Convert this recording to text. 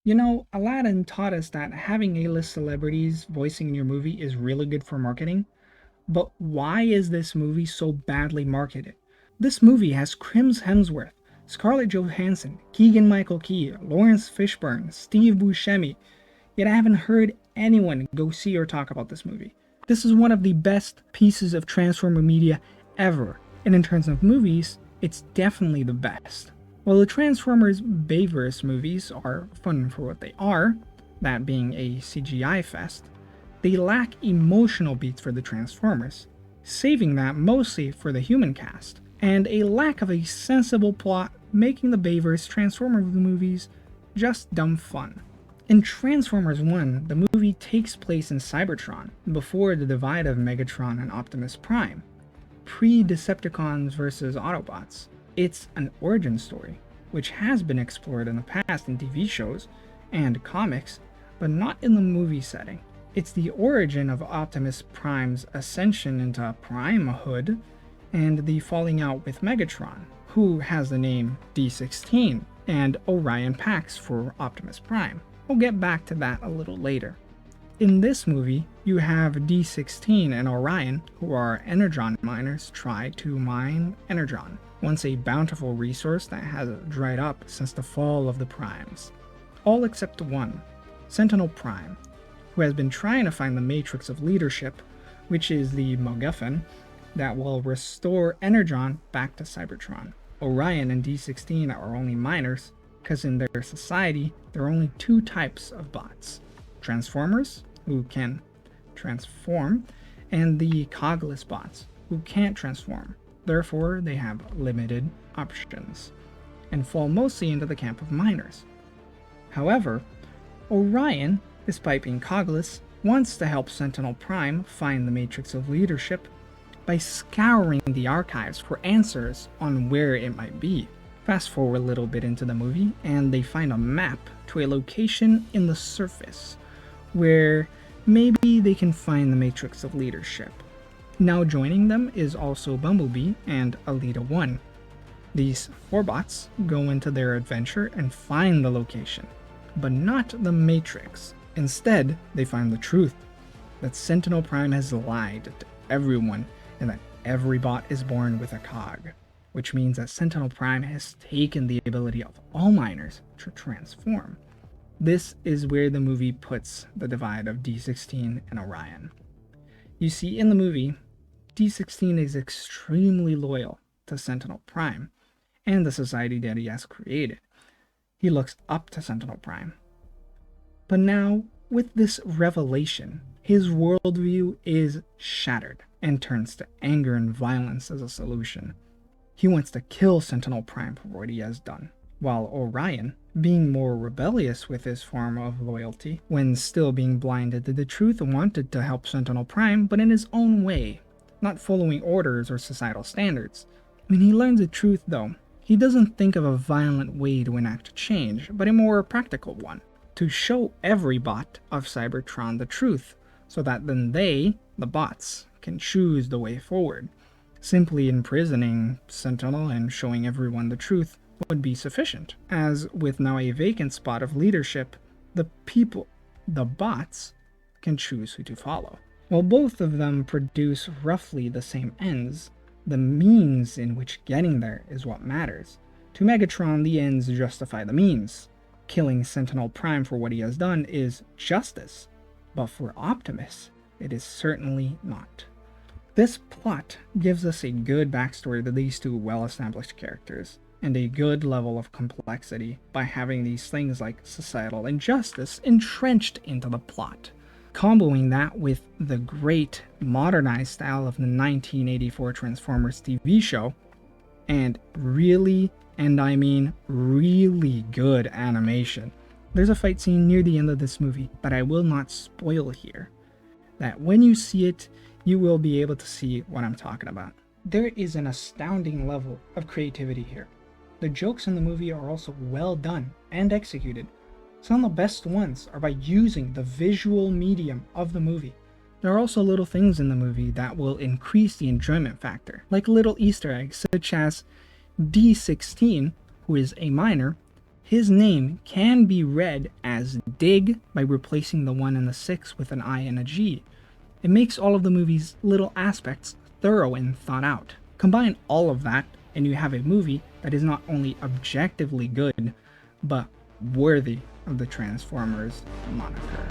Aladdin taught us that having A-list celebrities voicing in your movie is really good for marketing, but why is this movie so badly marketed? This movie has Chris Hemsworth, Scarlett Johansson, Keegan-Michael Key, Lawrence Fishburne, Steve Buscemi, yet I haven't heard anyone go see or talk about this movie. This is one of the best pieces of Transformer media ever, and in terms of movies, it's definitely the best. While the Transformers Bayverse movies are fun for what they are, that being a CGI fest, they lack emotional beats for the Transformers, saving that mostly for the human cast, and a lack of a sensible plot making the Bayverse Transformers movies just dumb fun. In Transformers 1, the movie takes place in Cybertron, before the divide of Megatron and Optimus Prime, pre-Decepticons versus Autobots. It's an origin story, which has been explored in the past in TV shows and comics, but not in the movie setting. It's the origin of Optimus Prime's ascension into Primehood and the falling out with Megatron, who has the name D16, and Orion Pax for Optimus Prime. We'll get back to that a little later. In this movie, you have D16 and Orion, who are Energon miners, try to mine Energon, once a bountiful resource that has dried up since the fall of the Primes. All except one, Sentinel Prime, who has been trying to find the Matrix of Leadership, which is the MacGuffin that will restore Energon back to Cybertron. Orion and D16 are only miners, because in their society, there are only two types of bots. Transformers, who can transform, and the cogless bots, who can't transform. Therefore, they have limited options, and fall mostly into the camp of miners. However, Orion, despite being cogless, wants to help Sentinel Prime find the Matrix of Leadership by scouring the archives for answers on where it might be. Fast forward a little bit into the movie, and they find a map to a location in the surface where maybe they can find the Matrix of Leadership. Now joining them is also Bumblebee and Alita 1. These four bots go into their adventure and find the location, but not the Matrix. Instead, they find the truth, that Sentinel Prime has lied to everyone and that every bot is born with a cog, which means that Sentinel Prime has taken the ability of all miners to transform. This is where the movie puts the divide of D16 and Orion. You see, in the movie, D16 is extremely loyal to Sentinel Prime and the society that he has created. He looks up to Sentinel Prime. But now, with this revelation, his worldview is shattered and turns to anger and violence as a solution. He wants to kill Sentinel Prime for what he has done, while Orion, being more rebellious with his form of loyalty, when still being blinded to the truth, wanted to help Sentinel Prime, but in his own way, not following orders or societal standards. When he learns the truth, though, he doesn't think of a violent way to enact change, but a more practical one, to show every bot of Cybertron the truth, so that then they, the bots, can choose the way forward. Simply imprisoning Sentinel and showing everyone the truth would be sufficient, as with now a vacant spot of leadership, the bots, can choose who to follow. While both of them produce roughly the same ends, the means in which getting there is what matters. To Megatron, the ends justify the means. Killing Sentinel Prime for what he has done is justice, but for Optimus, it is certainly not. This plot gives us a good backstory to these two well-established characters, and a good level of complexity by having these things like societal injustice entrenched into the plot. Comboing that with the great modernized style of the 1984 Transformers TV show, and really, and I mean really good animation. There's a fight scene near the end of this movie that I will not spoil here, that when you see it, you will be able to see what I'm talking about. There is an astounding level of creativity here. The jokes in the movie are also well done and executed. Some of the best ones are by using the visual medium of the movie. There are also little things in the movie that will increase the enjoyment factor, like little Easter eggs such as D16, who is a miner, His name can be read as Dig by replacing the 1 and the 6 with an I and a G. It makes all of the movie's little aspects thorough and thought out. Combine all of that, and you have a movie that is not only objectively good, but worthy of the Transformers moniker.